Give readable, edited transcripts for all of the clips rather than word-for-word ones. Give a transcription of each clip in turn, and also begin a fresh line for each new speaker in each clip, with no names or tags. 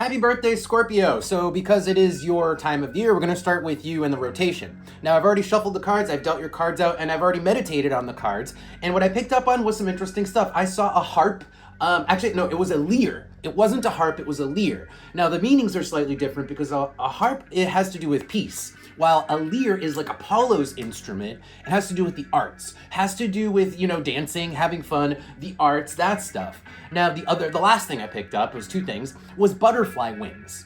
Happy birthday, Scorpio. So because it is your time of year, we're going to start with you and the rotation. Now, I've already shuffled the cards, I've dealt your cards out, and I've already meditated on the cards. And what I picked up on was some interesting stuff. I saw a harp. Actually, no, it was a lyre. It wasn't a harp, it was a lyre. Now, the meanings are slightly different because a harp, it has to do with peace, while a lyre is like Apollo's instrument. It has to do with the arts, has to do with, dancing, having fun, the arts, that stuff. Now, the last thing I picked up was two things, was butterfly wings.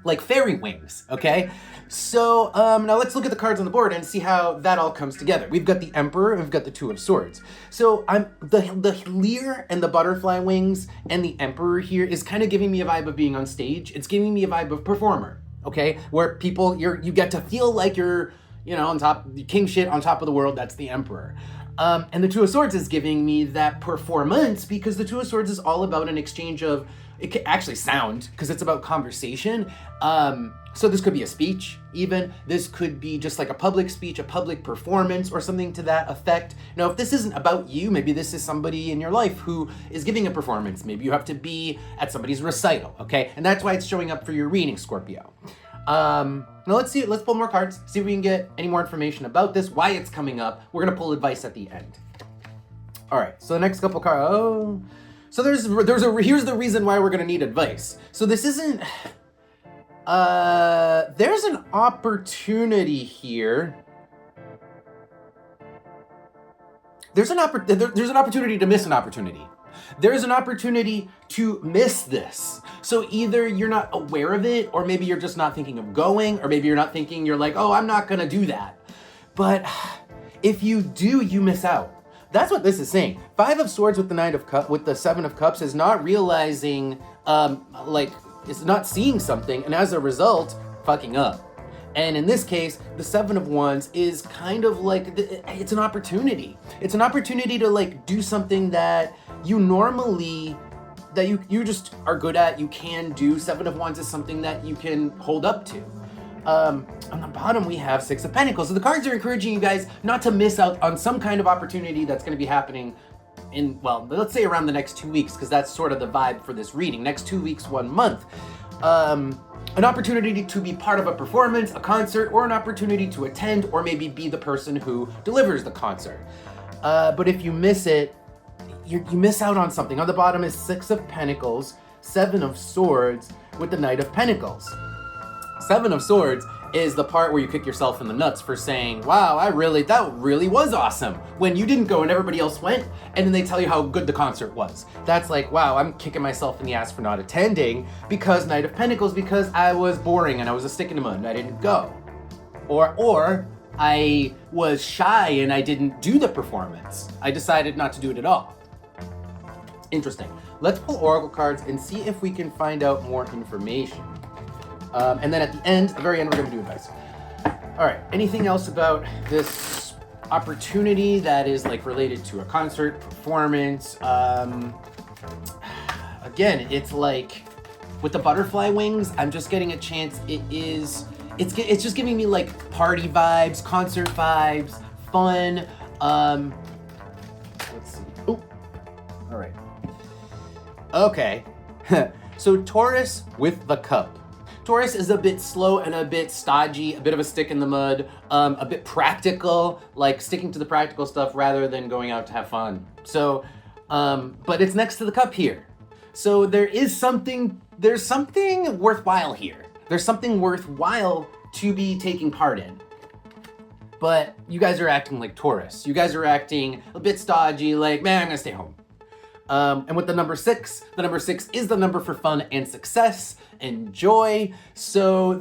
Like fairy wings, okay? So now let's look at the cards on the board and see how that all comes together. We've got the Emperor and we've got the Two of Swords. So the lyre and the butterfly wings and the Emperor here is kind of giving me a vibe of being on stage. It's giving me a vibe of performer, okay? Where people, you get to feel like you're, on top, king shit on top of the world. That's the Emperor. And the Two of Swords is giving me that performance because the Two of Swords is all about an exchange of, it could actually sound, because it's about conversation. So this could be a speech, even. This could be just like a public speech, a public performance, or something to that effect. Now, if this isn't about you, maybe this is somebody in your life who is giving a performance. Maybe you have to be at somebody's recital, okay? And that's why it's showing up for your reading, Scorpio. Now let's pull more cards, see if we can get any more information about this, why it's coming up. We're gonna pull advice at the end. All right, so the next couple cards, so here's the reason why we're gonna need advice. So this isn't, there's an opportunity here. There's an opportunity to miss an opportunity. There's an opportunity to miss this. So either you're not aware of it, or maybe you're just not thinking of going, or maybe you're not thinking, you're like, oh, I'm not gonna do that. But if you do, you miss out. That's what this is saying. Five of Swords with the Seven of Cups is not realizing, it's not seeing something, and as a result, fucking up. And in this case, the Seven of Wands is kind of like, it's an opportunity. It's an opportunity to do something that you normally, that you just are good at, you can do. Seven of Wands is something that you can hold up to. On the bottom, we have Six of Pentacles. So the cards are encouraging you guys not to miss out on some kind of opportunity that's gonna be happening in, well, let's say around the next 2 weeks, because that's sort of the vibe for this reading. Next 2 weeks, 1 month. An opportunity to be part of a performance, a concert, or an opportunity to attend, or maybe be the person who delivers the concert. But if you miss it, you miss out on something. On the bottom is Six of Pentacles, Seven of Swords with the Knight of Pentacles. Seven of Swords is the part where you kick yourself in the nuts for saying, wow, that really was awesome, when you didn't go and everybody else went, and then they tell you how good the concert was. That's like, wow, I'm kicking myself in the ass for not attending because Knight of Pentacles, because I was boring and I was a stick in the mud and I didn't go. Or I was shy and I didn't do the performance. I decided not to do it at all. Interesting. Let's pull Oracle cards and see if we can find out more information. And then at the end, the very end, we're going to do advice. All right, anything else about this opportunity that is related to a concert, performance? Again, it's like with the butterfly wings, I'm just getting a chance. It's just giving me party vibes, concert vibes, fun. Let's see. Oh, all right. Okay. So Taurus with the cup. Taurus is a bit slow and a bit stodgy, a bit of a stick in the mud, a bit practical, sticking to the practical stuff rather than going out to have fun. So, but it's next to the cup here. So there's something worthwhile here. There's something worthwhile to be taking part in. But you guys are acting like Taurus. You guys are acting a bit stodgy, man, I'm gonna stay home. And with the number 6 is the number for fun and success and joy. So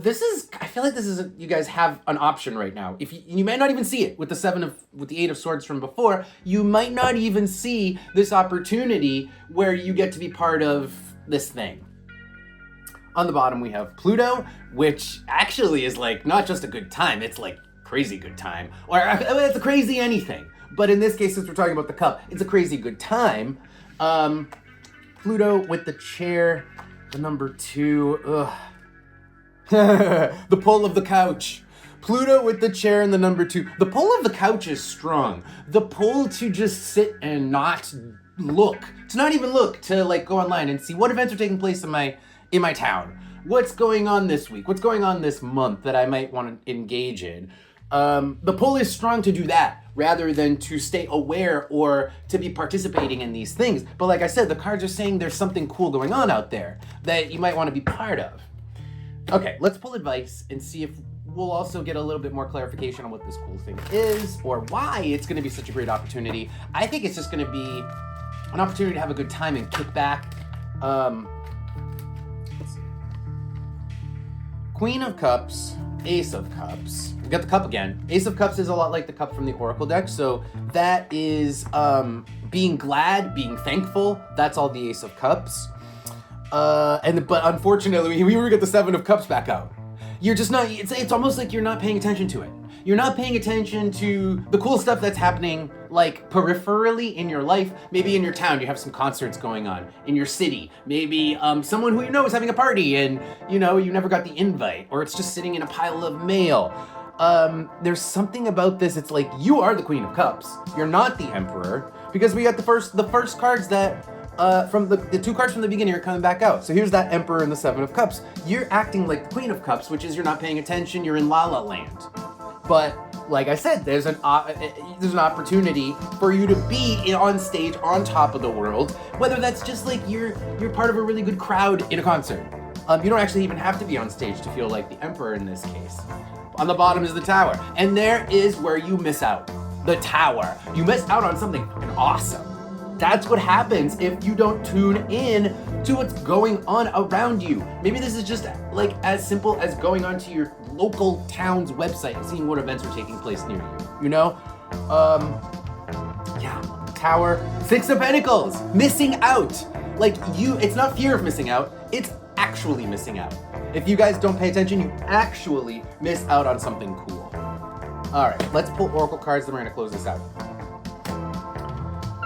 I feel like you guys have an option right now. If you might not even see it with the 8 of Swords from before, you might not even see this opportunity where you get to be part of this thing. On the bottom, we have Pluto, which actually is not just a good time, it's crazy good time, or it's a crazy anything. But in this case, since we're talking about the cup, it's a crazy good time. Pluto with the chair, the number 2, the pull of the couch. Pluto with the chair and the number 2. The pull of the couch is strong. The pull to just sit and not look, to not even look, to go online and see what events are taking place in my in my town? What's going on this week? What's going on this month that I might want to engage in? The pull is strong to do that rather than to stay aware or to be participating in these things. But like I said, the cards are saying there's something cool going on out there that you might want to be part of. Okay, let's pull advice and see if we'll also get a little bit more clarification on what this cool thing is or why it's going to be such a great opportunity. I think it's just going to be an opportunity to have a good time and kick back. Let's see. Queen of Cups, Ace of Cups. We got the cup again. Ace of Cups is a lot like the cup from the Oracle deck. So that is being glad, being thankful. That's all the Ace of Cups. But unfortunately, we get the Seven of Cups back out. You're just not, it's almost like you're not paying attention to it. You're not paying attention to the cool stuff that's happening, like peripherally in your life. Maybe in your town, you have some concerts going on. In your city, maybe someone who you know is having a party and you never got the invite, or it's just sitting in a pile of mail. There's something about this. It's like you are the Queen of Cups. You're not the Emperor, because we got the first cards that from the two cards from the beginning are coming back out. So here's that Emperor and the Seven of Cups. You're acting like the Queen of Cups, which is you're not paying attention. You're in La La Land. But like I said, there's an opportunity for you to be on stage, on top of the world. Whether that's just like you're part of a really good crowd in a concert. You don't actually even have to be on stage to feel like the Emperor in this case. On the bottom is the Tower, and there is where you miss out. The Tower. You miss out on something fucking awesome. That's what happens if you don't tune in to what's going on around you. Maybe this is just like as simple as going onto your local town's website and seeing what events are taking place near you, Tower, Six of Pentacles, missing out. Like it's not fear of missing out, it's actually missing out. If you guys don't pay attention, you actually miss out on something cool. All right, let's pull Oracle cards, then we're gonna close this out.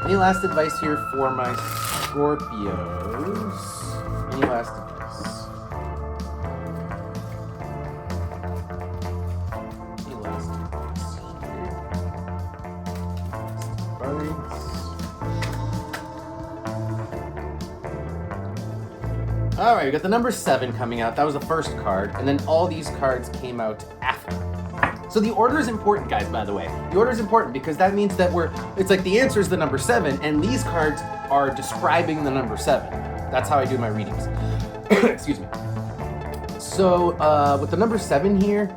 Any last advice here for my Scorpios? Any last advice? Any last advice here? All right, we got the number 7 coming out. That was the first card, and then all these cards came out after. So the order is important, guys, by the way. The order is important because that means that it's like the answer is the number 7, and these cards are describing the number 7. That's how I do my readings. Excuse me. So with the number 7 here,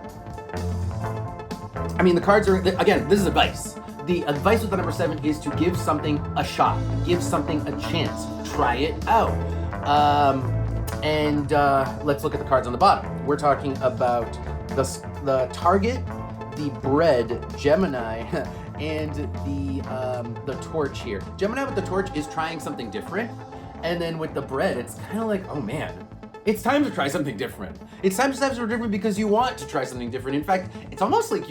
I mean, the cards are, again, this is advice. The advice with the number 7 is to give something a shot. Give something a chance. Try it out. Let's look at the cards on the bottom. We're talking about the Target, the Bread, Gemini, and the Torch here. Gemini with the Torch is trying something different, and then with the Bread, it's kind of like, oh man, it's time to try something different. It's time to try something different because you want to try something different. In fact, it's almost like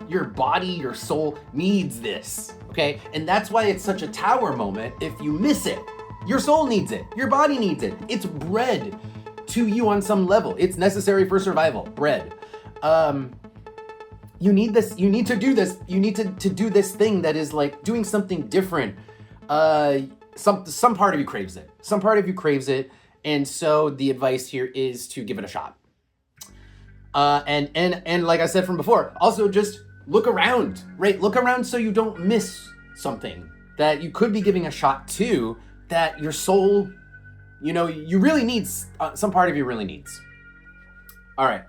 your body, your soul needs this, okay? And that's why it's such a Tower moment. If you miss it, your soul needs it, your body needs it. It's bread to you on some level. It's necessary for survival, bread. You need this, you need to do this, you need to do this thing that is like doing something different. Some part of you craves it. Some part of you craves it. And so the advice here is to give it a shot. And like I said from before, also just look around, right? Look around so you don't miss something that you could be giving a shot to, that your soul, you really need, some part of you really needs. All right.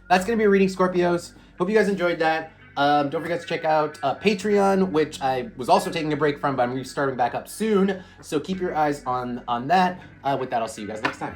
That's going to be a reading, Scorpios. Hope you guys enjoyed that. Don't forget to check out Patreon, which I was also taking a break from, but I'm restarting back up soon. So keep your eyes on that. With that, I'll see you guys next time.